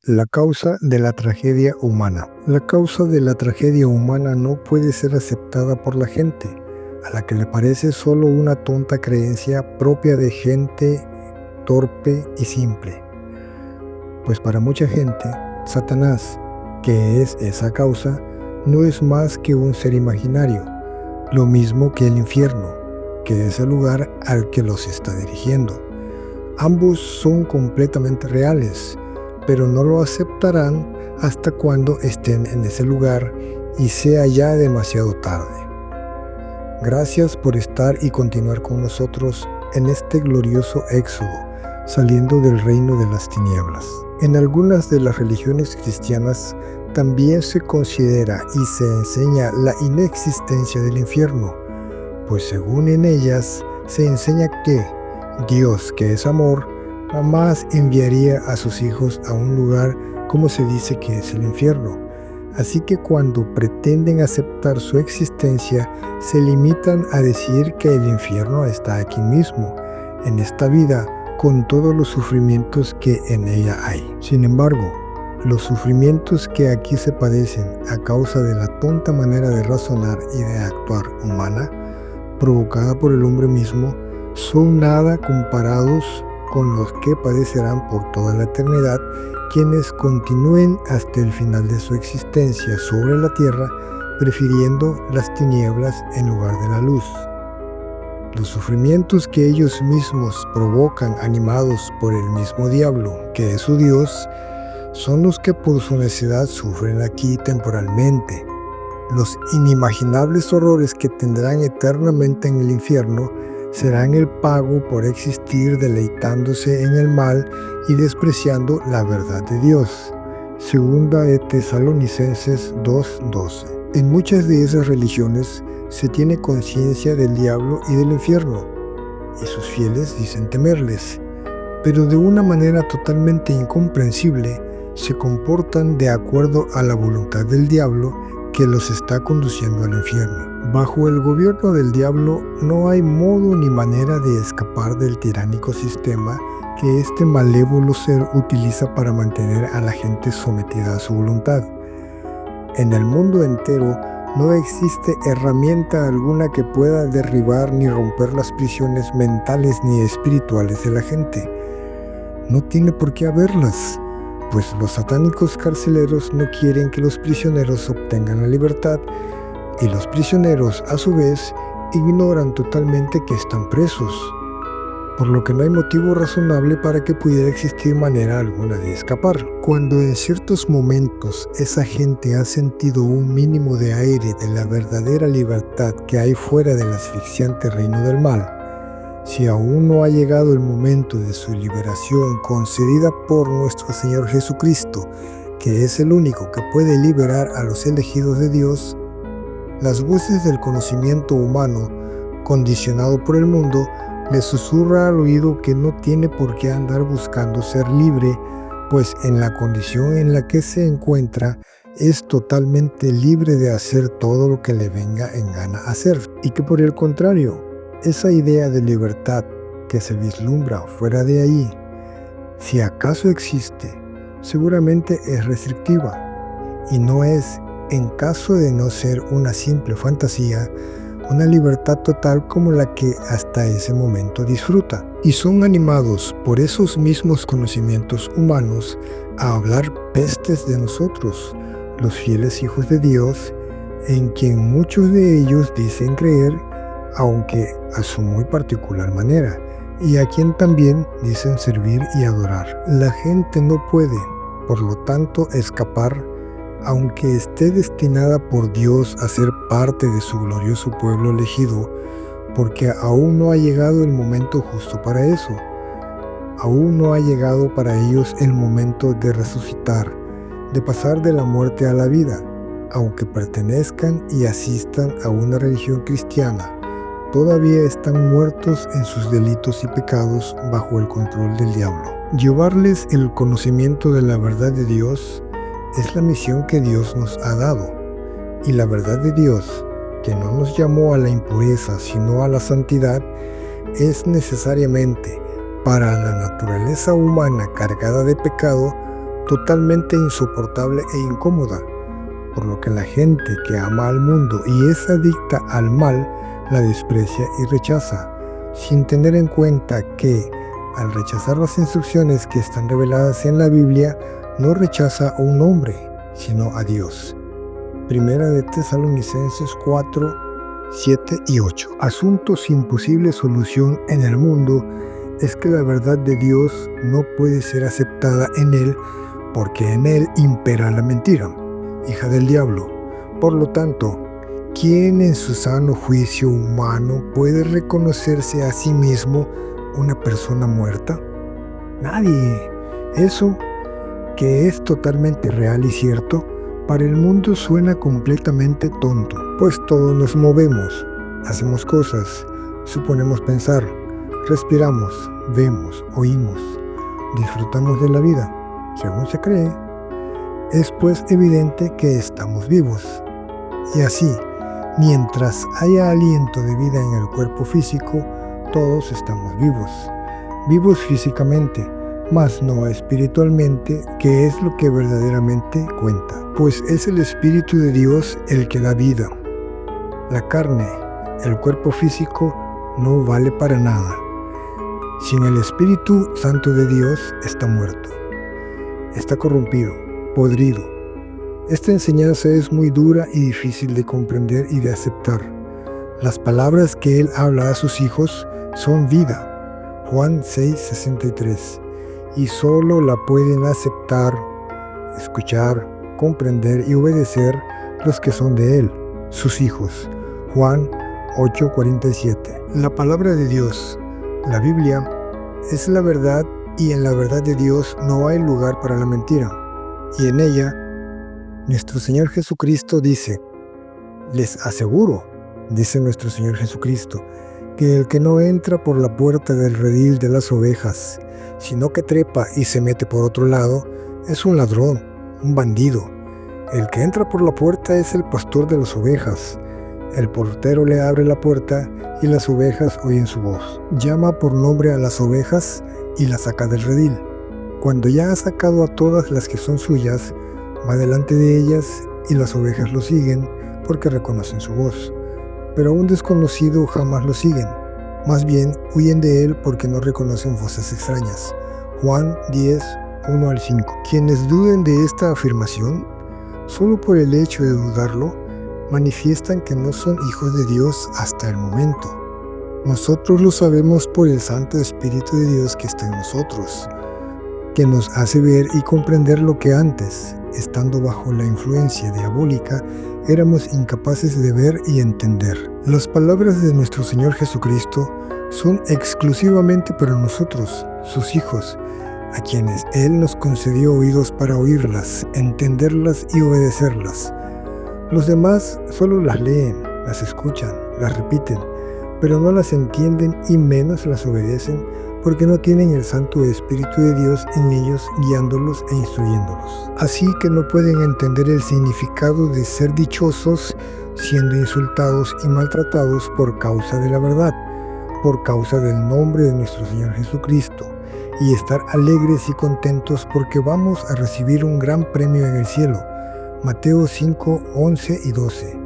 La causa de la tragedia humana. La causa de la tragedia humana no puede ser aceptada por la gente, a la que le parece solo una tonta creencia propia de gente torpe y simple. Pues para mucha gente, Satanás, que es esa causa, no es más que un ser imaginario, lo mismo que el infierno, que es el lugar al que los está dirigiendo. Ambos son completamente reales, pero no lo aceptarán hasta cuando estén en ese lugar y sea ya demasiado tarde. Gracias por estar y continuar con nosotros en este glorioso éxodo, saliendo del reino de las tinieblas. En algunas de las religiones cristianas también se considera y se enseña la inexistencia del infierno, pues según en ellas se enseña que Dios, que es amor, jamás enviaría a sus hijos a un lugar como se dice que es el infierno. Así que cuando pretenden aceptar su existencia, se limitan a decir que el infierno está aquí mismo, en esta vida, con todos los sufrimientos que en ella hay. Sin embargo, los sufrimientos que aquí se padecen a causa de la tonta manera de razonar y de actuar humana, provocada por el hombre mismo, son nada comparados con los que padecerán por toda la eternidad quienes continúen hasta el final de su existencia sobre la tierra, prefiriendo las tinieblas en lugar de la luz. Los sufrimientos que ellos mismos provocan, animados por el mismo diablo, que es su Dios, son los que por su necedad sufren aquí temporalmente. Los inimaginables horrores que tendrán eternamente en el infierno serán el pago por existir deleitándose en el mal y despreciando la verdad de Dios. Segunda de Tesalonicenses 2:12. En muchas de esas religiones se tiene conciencia del diablo y del infierno, y sus fieles dicen temerles, pero de una manera totalmente incomprensible se comportan de acuerdo a la voluntad del diablo que los está conduciendo al infierno. Bajo el gobierno del diablo no hay modo ni manera de escapar del tiránico sistema que este malévolo ser utiliza para mantener a la gente sometida a su voluntad. En el mundo entero no existe herramienta alguna que pueda derribar ni romper las prisiones mentales ni espirituales de la gente. No tiene por qué haberlas, pues los satánicos carceleros no quieren que los prisioneros obtengan la libertad, y los prisioneros, a su vez, ignoran totalmente que están presos, por lo que no hay motivo razonable para que pudiera existir manera alguna de escapar. Cuando en ciertos momentos esa gente ha sentido un mínimo de aire de la verdadera libertad que hay fuera del asfixiante reino del mal, si aún no ha llegado el momento de su liberación concedida por nuestro Señor Jesucristo, que es el único que puede liberar a los elegidos de Dios, las voces del conocimiento humano, condicionado por el mundo, le susurra al oído que no tiene por qué andar buscando ser libre, pues en la condición en la que se encuentra es totalmente libre de hacer todo lo que le venga en gana hacer, y que por el contrario, esa idea de libertad que se vislumbra fuera de ahí, si acaso existe, seguramente es restrictiva, y no es, en caso de no ser una simple fantasía, una libertad total como la que hasta ese momento disfruta. Y son animados por esos mismos conocimientos humanos a hablar pestes de nosotros, los fieles hijos de Dios, en quien muchos de ellos dicen creer, aunque a su muy particular manera, y a quien también dicen servir y adorar. La gente no puede, por lo tanto, escapar, aunque esté destinada por Dios a ser parte de su glorioso pueblo elegido, porque aún no ha llegado el momento justo para eso. Aún no ha llegado para ellos el momento de resucitar, de pasar de la muerte a la vida, aunque pertenezcan y asistan a una religión cristiana. Todavía están muertos en sus delitos y pecados bajo el control del diablo. Llevarles el conocimiento de la verdad de Dios es la misión que Dios nos ha dado, y la verdad de Dios, que no nos llamó a la impureza sino a la santidad, es necesariamente para la naturaleza humana cargada de pecado totalmente insoportable e incómoda, por lo que la gente que ama al mundo y es adicta al mal la desprecia y rechaza, sin tener en cuenta que, al rechazar las instrucciones que están reveladas en la Biblia, no rechaza a un hombre, sino a Dios. Primera de Tesalonicenses 4, 7 y 8. Asunto sin posible solución en el mundo es que la verdad de Dios no puede ser aceptada en él porque en él impera la mentira, hija del diablo. Por lo tanto, ¿quién en su sano juicio humano puede reconocerse a sí mismo una persona muerta? Nadie. Eso, que es totalmente real y cierto, para el mundo suena completamente tonto, pues todos nos movemos, hacemos cosas, suponemos pensar, respiramos, vemos, oímos, disfrutamos de la vida, según se cree. Es pues evidente que estamos vivos. Y así, mientras haya aliento de vida en el cuerpo físico, todos estamos vivos. Vivos físicamente, mas no espiritualmente, que es lo que verdaderamente cuenta. Pues es el Espíritu de Dios el que da vida. La carne, el cuerpo físico, no vale para nada. Sin el Espíritu Santo de Dios está muerto. Está corrompido, podrido. Esta enseñanza es muy dura y difícil de comprender y de aceptar. Las palabras que Él habla a sus hijos son vida. Juan 6:63. Y solo la pueden aceptar, escuchar, comprender y obedecer los que son de Él, sus hijos. Juan 8:47. La palabra de Dios, la Biblia, es la verdad y en la verdad de Dios no hay lugar para la mentira. Y en ella, nuestro Señor Jesucristo dice, les aseguro, dice nuestro Señor Jesucristo, que el que no entra por la puerta del redil de las ovejas, sino que trepa y se mete por otro lado, es un ladrón, un bandido. El que entra por la puerta es el pastor de las ovejas. El portero le abre la puerta y las ovejas oyen su voz. Llama por nombre a las ovejas y las saca del redil. Cuando ya ha sacado a todas las que son suyas, va delante de ellas y las ovejas lo siguen porque reconocen su voz. Pero a un desconocido jamás lo siguen. Más bien, huyen de él porque no reconocen voces extrañas. Juan 10, 1 al 5. Quienes duden de esta afirmación, solo por el hecho de dudarlo, manifiestan que no son hijos de Dios hasta el momento. Nosotros lo sabemos por el Santo Espíritu de Dios que está en nosotros, que nos hace ver y comprender lo que antes, estando bajo la influencia diabólica, éramos incapaces de ver y entender. Las palabras de nuestro Señor Jesucristo son exclusivamente para nosotros, sus hijos, a quienes Él nos concedió oídos para oírlas, entenderlas y obedecerlas. Los demás solo las leen, las escuchan, las repiten, pero no las entienden y menos las obedecen porque no tienen el Santo Espíritu de Dios en ellos guiándolos e instruyéndolos. Así que no pueden entender el significado de ser dichosos siendo insultados y maltratados por causa de la verdad, por causa del nombre de nuestro Señor Jesucristo, y estar alegres y contentos porque vamos a recibir un gran premio en el cielo. Mateo 5, 11 y 12.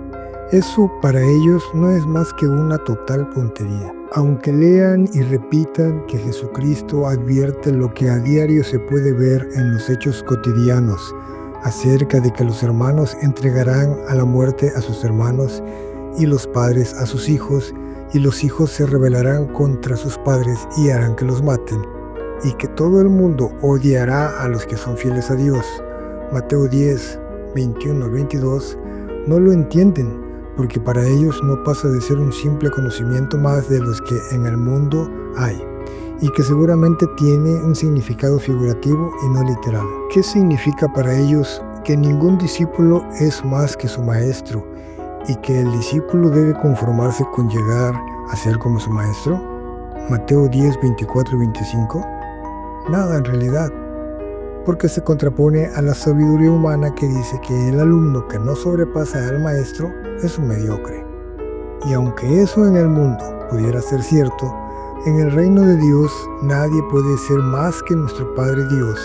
Eso para ellos no es más que una total tontería. Aunque lean y repitan que Jesucristo advierte lo que a diario se puede ver en los hechos cotidianos, acerca de que los hermanos entregarán a la muerte a sus hermanos y los padres a sus hijos, y los hijos se rebelarán contra sus padres y harán que los maten, y que todo el mundo odiará a los que son fieles a Dios. Mateo 10, 21 al 22, no lo entienden, porque para ellos no pasa de ser un simple conocimiento más de los que en el mundo hay, y que seguramente tiene un significado figurativo y no literal. ¿Qué significa para ellos que ningún discípulo es más que su maestro, y que el discípulo debe conformarse con llegar a ser como su maestro? Mateo 10, 24 y 25. Nada en realidad, porque se contrapone a la sabiduría humana que dice que el alumno que no sobrepasa al maestro es un mediocre. Y aunque eso en el mundo pudiera ser cierto, en el reino de Dios nadie puede ser más que nuestro Padre Dios,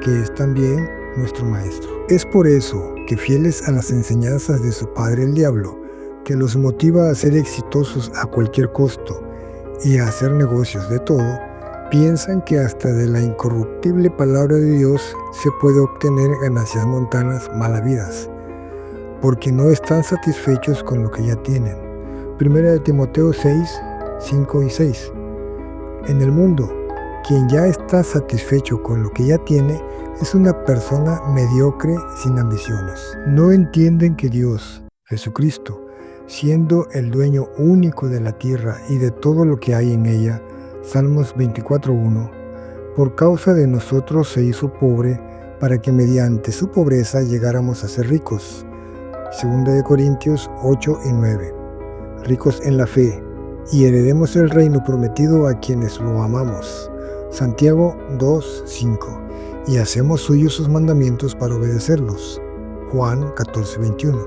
que es también nuestro Maestro. Es por eso que, fieles a las enseñanzas de su padre el diablo, que los motiva a ser exitosos a cualquier costo y a hacer negocios de todo, piensan que hasta de la incorruptible palabra de Dios se puede obtener ganancias montanas mal habidas, porque no están satisfechos con lo que ya tienen. 1 Timoteo 6, 5 y 6. En el mundo, quien ya está satisfecho con lo que ya tiene es una persona mediocre sin ambiciones. No entienden que Dios, Jesucristo, siendo el dueño único de la tierra y de todo lo que hay en ella, Salmos 24:1, por causa de nosotros se hizo pobre para que mediante su pobreza llegáramos a ser ricos. 2 Corintios 8 y 9. Ricos en la fe, y heredemos el reino prometido a quienes lo amamos. Santiago 2:5. Y hacemos suyos sus mandamientos para obedecerlos. Juan 14:21.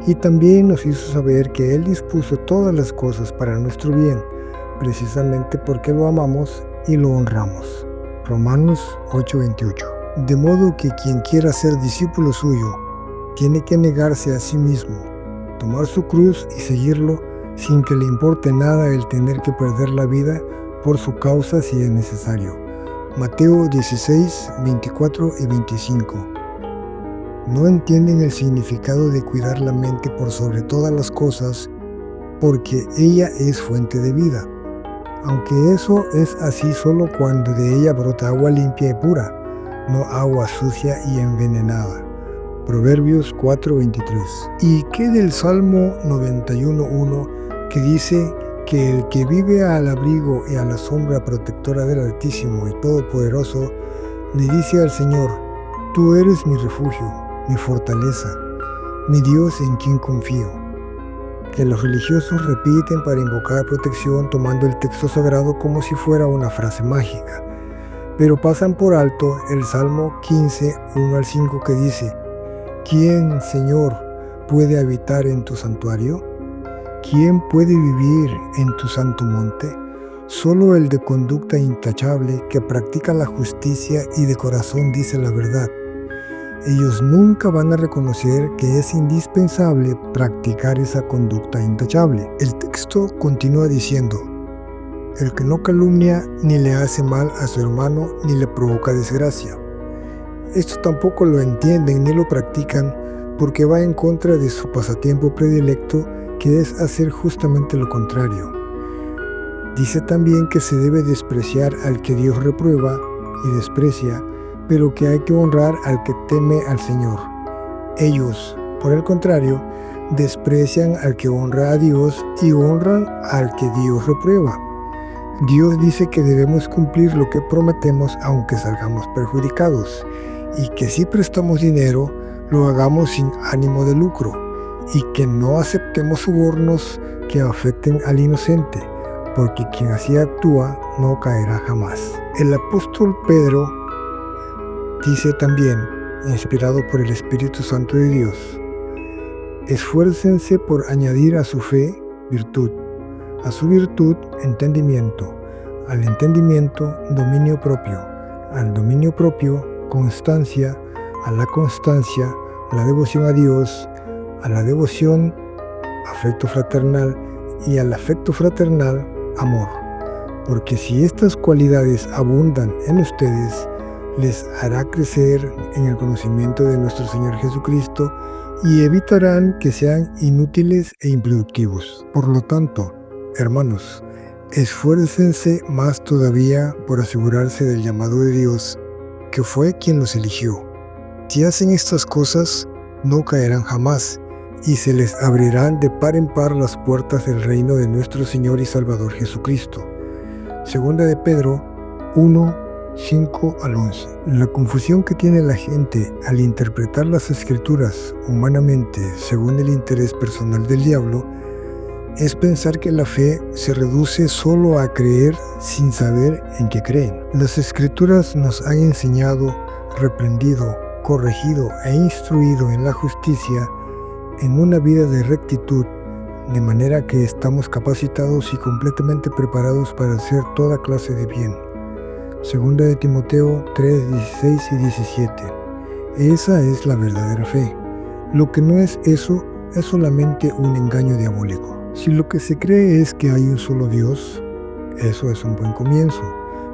Y también nos hizo saber que Él dispuso todas las cosas para nuestro bien, precisamente porque lo amamos y lo honramos. Romanos 8:28. De modo que quien quiera ser discípulo suyo, tiene que negarse a sí mismo, tomar su cruz y seguirlo sin que le importe nada el tener que perder la vida por su causa si es necesario. Mateo 16, 24 y 25. No entienden el significado de cuidar la mente por sobre todas las cosas, porque ella es fuente de vida, aunque eso es así solo cuando de ella brota agua limpia y pura, no agua sucia y envenenada. Proverbios 4:23. ¿Y qué del Salmo 91:1 que dice que el que vive al abrigo y a la sombra protectora del Altísimo y Todopoderoso le dice al Señor: Tú eres mi refugio, mi fortaleza, mi Dios en quien confío? Que los religiosos repiten para invocar protección tomando el texto sagrado como si fuera una frase mágica, pero pasan por alto el Salmo 15, 1 al 5 que dice: ¿Quién, Señor, puede habitar en tu santuario? ¿Quién puede vivir en tu santo monte? Solo el de conducta intachable, que practica la justicia y de corazón dice la verdad. Ellos nunca van a reconocer que es indispensable practicar esa conducta intachable. El texto continúa diciendo: el que no calumnia ni le hace mal a su hermano ni le provoca desgracia. Esto tampoco lo entienden ni lo practican porque va en contra de su pasatiempo predilecto, que es hacer justamente lo contrario. Dice también que se debe despreciar al que Dios reprueba y desprecia, pero que hay que honrar al que teme al Señor. Ellos, por el contrario, desprecian al que honra a Dios y honran al que Dios reprueba. Dios dice que debemos cumplir lo que prometemos aunque salgamos perjudicados, y que si prestamos dinero, lo hagamos sin ánimo de lucro, y que no aceptemos sobornos que afecten al inocente, porque quien así actúa no caerá jamás. El apóstol Pedro dice también, inspirado por el Espíritu Santo de Dios: esfuércense por añadir a su fe virtud, a su virtud entendimiento, al entendimiento dominio propio, al dominio propio constancia, a la constancia la devoción a Dios, a la devoción afecto fraternal y al afecto fraternal amor, porque si estas cualidades abundan en ustedes, les hará crecer en el conocimiento de nuestro Señor Jesucristo y evitarán que sean inútiles e improductivos. Por lo tanto, hermanos, esfuércense más todavía por asegurarse del llamado de Dios, que fue quien los eligió. Si hacen estas cosas, no caerán jamás, y se les abrirán de par en par las puertas del reino de nuestro Señor y Salvador Jesucristo. Segunda de Pedro 1, 5 al 11. La confusión que tiene la gente al interpretar las Escrituras humanamente según el interés personal del diablo es pensar que la fe se reduce solo a creer sin saber en qué creen. Las Escrituras nos han enseñado, reprendido, corregido e instruido en la justicia, en una vida de rectitud, de manera que estamos capacitados y completamente preparados para hacer toda clase de bien. Segunda de Timoteo 3, 16 y 17. Esa es la verdadera fe. Lo que no es eso es solamente un engaño diabólico. Si lo que se cree es que hay un solo Dios, eso es un buen comienzo.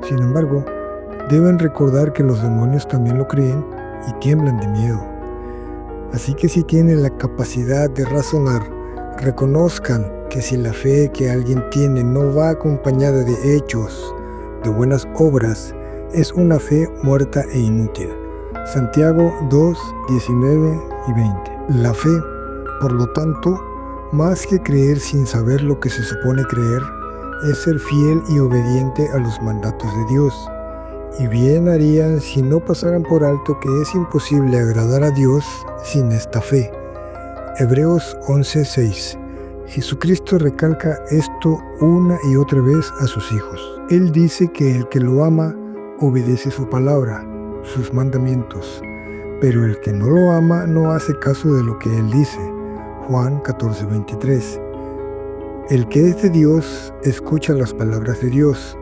Sin embargo, deben recordar que los demonios también lo creen y tiemblan de miedo. Así que si tienen la capacidad de razonar, reconozcan que si la fe que alguien tiene no va acompañada de hechos, de buenas obras, es una fe muerta e inútil. Santiago 2, 19 y 20. La fe, por lo tanto, más que creer sin saber lo que se supone creer, es ser fiel y obediente a los mandatos de Dios. Y bien harían si no pasaran por alto que es imposible agradar a Dios sin esta fe. Hebreos 11:6. Jesucristo recalca esto una y otra vez a sus hijos. Él dice que el que lo ama obedece su palabra, sus mandamientos, pero el que no lo ama no hace caso de lo que Él dice. Juan 14:23. El que es de Dios escucha las palabras de Dios,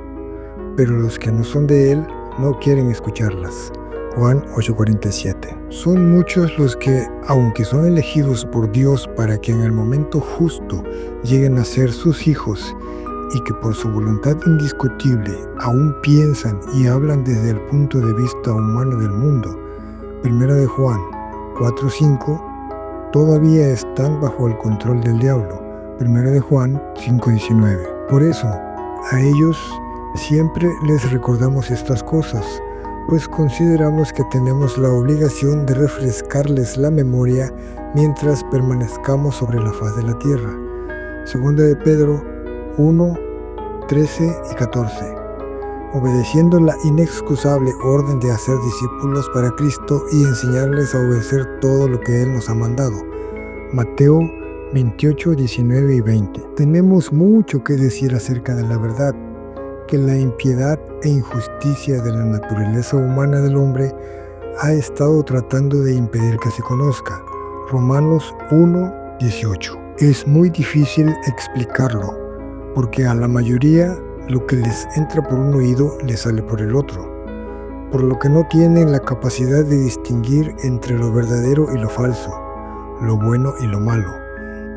pero los que no son de Él no quieren escucharlas. Juan 8:47. Son muchos los que, aunque son elegidos por Dios para que en el momento justo lleguen a ser sus hijos, y que por su voluntad indiscutible aún piensan y hablan desde el punto de vista humano del mundo, 1 de Juan 4:5, todavía están bajo el control del diablo, 1 de Juan 5:19. Por eso, a ellos siempre les recordamos estas cosas, pues consideramos que tenemos la obligación de refrescarles la memoria mientras permanezcamos sobre la faz de la tierra. 2 de Pedro 1, 13 y 14. Obedeciendo la inexcusable orden de hacer discípulos para Cristo y enseñarles a obedecer todo lo que Él nos ha mandado. Mateo 28, 19 y 20. Tenemos mucho que decir acerca de la verdad, que la impiedad e injusticia de la naturaleza humana del hombre ha estado tratando de impedir que se conozca. Romanos 1, 18. Es muy difícil explicarlo, porque a la mayoría lo que les entra por un oído les sale por el otro, por lo que no tienen la capacidad de distinguir entre lo verdadero y lo falso, lo bueno y lo malo,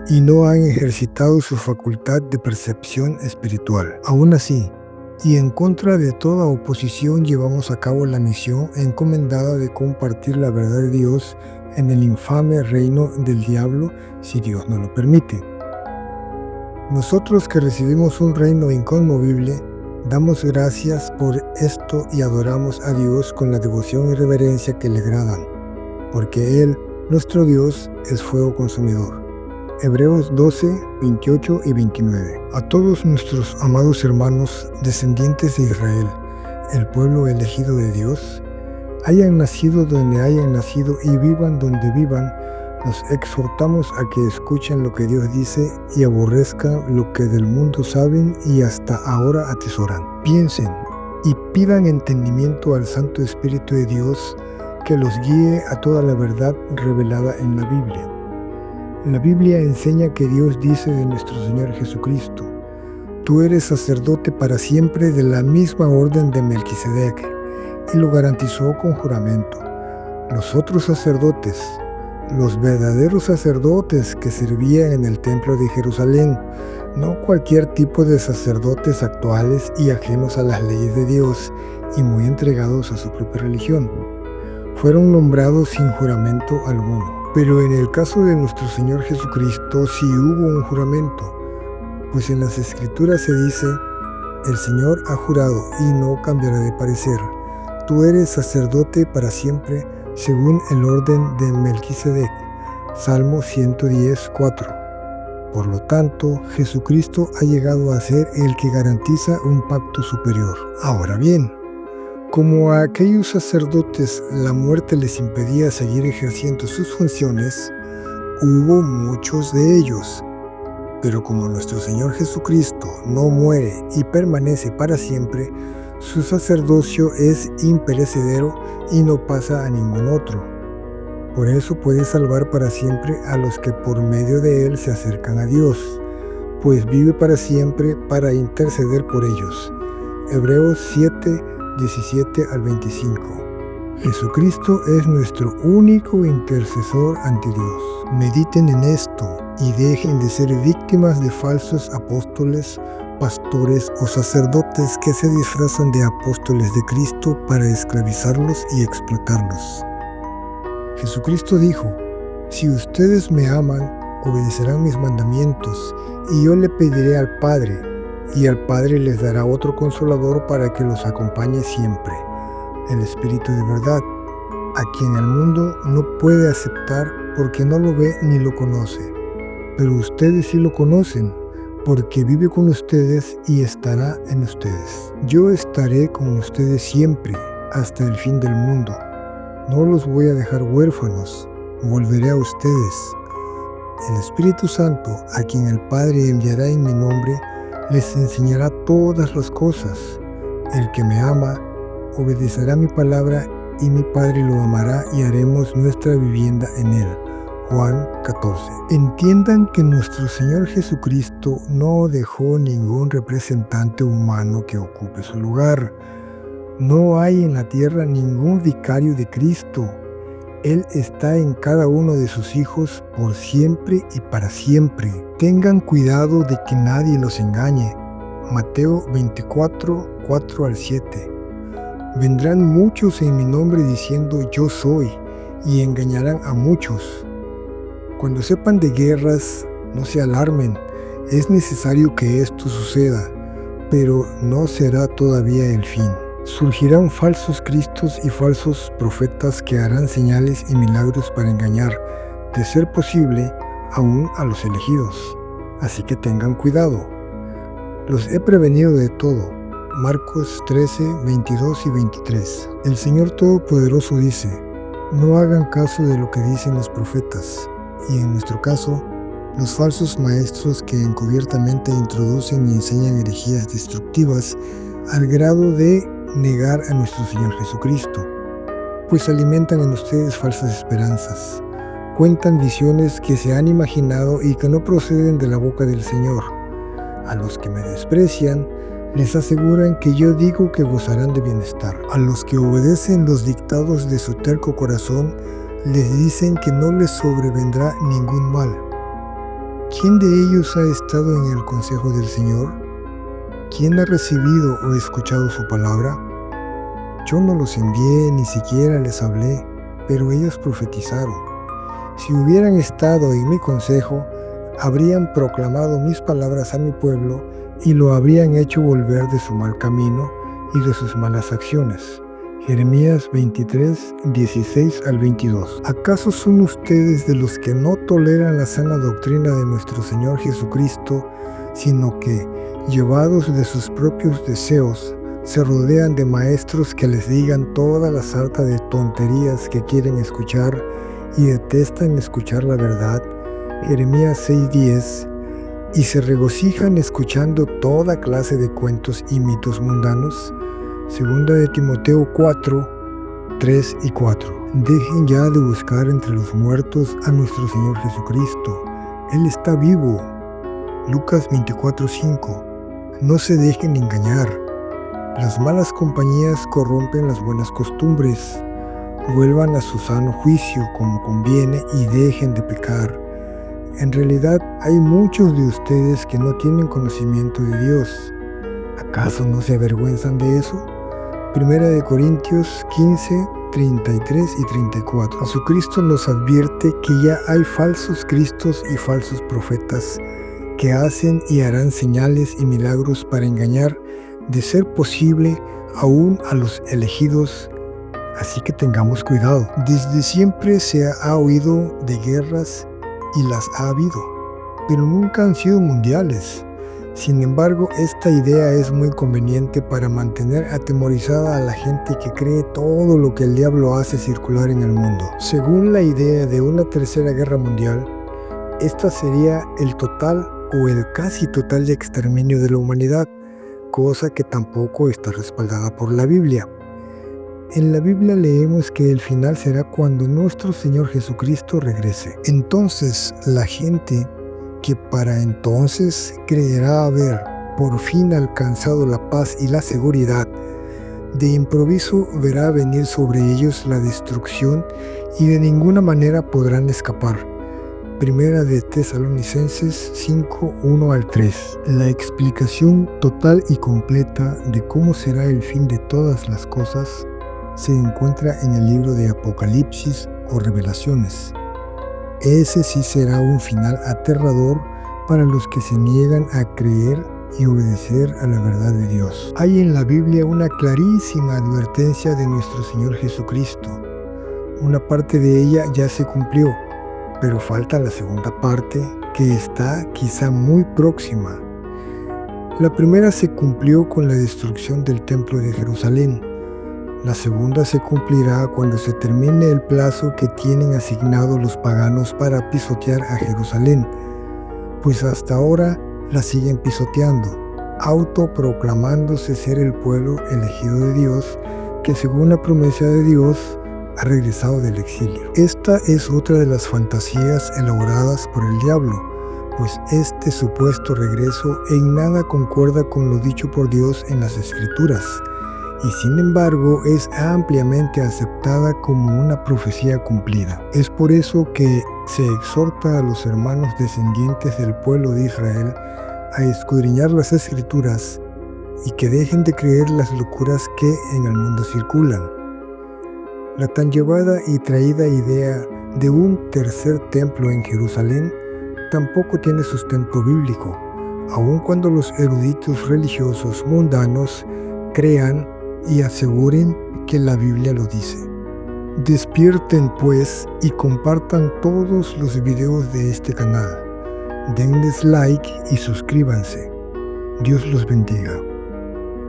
y no han ejercitado su facultad de percepción espiritual. Aún así, y en contra de toda oposición, llevamos a cabo la misión encomendada de compartir la verdad de Dios en el infame reino del diablo, si Dios nos lo permite. Nosotros que recibimos un reino inconmovible, damos gracias por esto y adoramos a Dios con la devoción y reverencia que le agradan, porque Él, nuestro Dios, es fuego consumidor. Hebreos 12, 28 y 29. A todos nuestros amados hermanos, descendientes de Israel, el pueblo elegido de Dios, hayan nacido donde hayan nacido y vivan donde vivan, nos exhortamos a que escuchen lo que Dios dice y aborrezcan lo que del mundo saben y hasta ahora atesoran. Piensen y pidan entendimiento al Santo Espíritu de Dios que los guíe a toda la verdad revelada en la Biblia. La Biblia enseña que Dios dice de nuestro Señor Jesucristo: tú eres sacerdote para siempre de la misma orden de Melquisedec, y lo garantizó con juramento. Los otros sacerdotes, los verdaderos sacerdotes que servían en el templo de Jerusalén, no cualquier tipo de sacerdotes actuales y ajenos a las leyes de Dios y muy entregados a su propia religión, fueron nombrados sin juramento alguno. Pero en el caso de nuestro Señor Jesucristo sí hubo un juramento, pues en las Escrituras se dice: el Señor ha jurado y no cambiará de parecer, tú eres sacerdote para siempre según el orden de Melquisedec. Salmo 110, 4. Por lo tanto, Jesucristo ha llegado a ser el que garantiza un pacto superior. Ahora bien, como a aquellos sacerdotes la muerte les impedía seguir ejerciendo sus funciones, hubo muchos de ellos. Pero como nuestro Señor Jesucristo no muere y permanece para siempre, su sacerdocio es imperecedero y no pasa a ningún otro. Por eso puede salvar para siempre a los que por medio de él se acercan a Dios, pues vive para siempre para interceder por ellos. Hebreos 7, 17 al 25. Jesucristo es nuestro único intercesor ante Dios. Mediten en esto y dejen de ser víctimas de falsos apóstoles, pastores o sacerdotes que se disfrazan de apóstoles de Cristo para esclavizarlos y explotarlos. Jesucristo dijo: si ustedes me aman, obedecerán mis mandamientos, y yo le pediré al Padre, y al Padre les dará otro consolador para que los acompañe siempre, el Espíritu de verdad, a quien el mundo no puede aceptar porque no lo ve ni lo conoce. Pero ustedes sí lo conocen, porque vive con ustedes y estará en ustedes. Yo estaré con ustedes siempre, hasta el fin del mundo. No los voy a dejar huérfanos, volveré a ustedes. El Espíritu Santo, a quien el Padre enviará en mi nombre, les enseñará todas las cosas. El que me ama, obedecerá mi palabra, y mi Padre lo amará y haremos nuestra vivienda en él. Juan 14. Entiendan que nuestro Señor Jesucristo no dejó ningún representante humano que ocupe su lugar. No hay en la tierra ningún vicario de Cristo. Él está en cada uno de sus hijos por siempre y para siempre. Tengan cuidado de que nadie los engañe. Mateo 24, 4 al 7. Vendrán muchos en mi nombre diciendo yo soy, y engañarán a muchos. Cuando sepan de guerras, no se alarmen. Es necesario que esto suceda, pero no será todavía el fin. Surgirán falsos cristos y falsos profetas que harán señales y milagros para engañar, de ser posible, aún a los elegidos. Así que tengan cuidado. Los he prevenido de todo. Marcos 13, 22 y 23. El Señor Todopoderoso dice: no hagan caso de lo que dicen los profetas, y en nuestro caso, los falsos maestros que encubiertamente introducen y enseñan herejías destructivas al grado de negar a nuestro Señor Jesucristo, pues alimentan en ustedes falsas esperanzas, cuentan visiones que se han imaginado y que no proceden de la boca del Señor. A los que me desprecian, les aseguran que yo digo que gozarán de bienestar. A los que obedecen los dictados de su terco corazón, les dicen que no les sobrevendrá ningún mal. ¿Quién de ellos ha estado en el consejo del Señor? ¿Quién ha recibido o escuchado su palabra? Yo no los envié, ni siquiera les hablé, pero ellos profetizaron. Si hubieran estado en mi consejo, habrían proclamado mis palabras a mi pueblo y lo habrían hecho volver de su mal camino y de sus malas acciones. Jeremías 23, 16 al 22. ¿Acaso son ustedes de los que no toleran la sana doctrina de nuestro Señor Jesucristo, sino que, llevados de sus propios deseos, se rodean de maestros que les digan toda la sarta de tonterías que quieren escuchar y detestan escuchar la verdad? Jeremías 6:10. Y se regocijan escuchando toda clase de cuentos y mitos mundanos. Segunda de Timoteo 4, 3 y 4. Dejen ya de buscar entre los muertos a nuestro Señor Jesucristo. Él está vivo. Lucas 24:5. No se dejen engañar. Las malas compañías corrompen las buenas costumbres. Vuelvan a su sano juicio como conviene y dejen de pecar. En realidad hay muchos de ustedes que no tienen conocimiento de Dios. ¿Acaso no se avergüenzan de eso? Primera de Corintios 15, 33 y 34. Jesucristo nos advierte que ya hay falsos cristos y falsos profetas que hacen y harán señales y milagros para engañar, de ser posible, aún a los elegidos. Así que tengamos cuidado. Desde siempre se ha oído de guerras y las ha habido, pero nunca han sido mundiales. Sin embargo, esta idea es muy conveniente para mantener atemorizada a la gente que cree todo lo que el diablo hace circular en el mundo. Según la idea de una tercera guerra mundial, esta sería el total o el casi total de exterminio de la humanidad, cosa que tampoco está respaldada por la Biblia. En la Biblia leemos que el final será cuando nuestro Señor Jesucristo regrese. Entonces la gente que para entonces creerá haber por fin alcanzado la paz y la seguridad, De improviso verá venir sobre ellos la destrucción y de ninguna manera podrán escapar. Primera de Tesalonicenses 5, 1 al 3. La explicación total y completa de cómo será el fin de todas las cosas se encuentra en el libro de Apocalipsis o Revelaciones. Ese sí será un final aterrador para los que se niegan a creer y obedecer a la verdad de Dios. Hay en la Biblia una clarísima advertencia de nuestro Señor Jesucristo. Una parte de ella ya se cumplió, pero falta la segunda parte, que está quizá muy próxima. La primera se cumplió con la destrucción del Templo de Jerusalén. La segunda se cumplirá cuando se termine el plazo que tienen asignado los paganos para pisotear a Jerusalén, pues hasta ahora la siguen pisoteando, autoproclamándose ser el pueblo elegido de Dios, que según la promesa de Dios ha regresado del exilio. Esta es otra de las fantasías elaboradas por el diablo, pues este supuesto regreso en nada concuerda con lo dicho por Dios en las Escrituras, y sin embargo es ampliamente aceptada como una profecía cumplida. Es por eso que se exhorta a los hermanos descendientes del pueblo de Israel a escudriñar las Escrituras y que dejen de creer las locuras que en el mundo circulan. La tan llevada y traída idea de un tercer templo en Jerusalén tampoco tiene sustento bíblico, aun cuando los eruditos religiosos mundanos crean y aseguren que la Biblia lo dice. Despierten pues y compartan todos los videos de este canal. Denles like y suscríbanse. Dios los bendiga.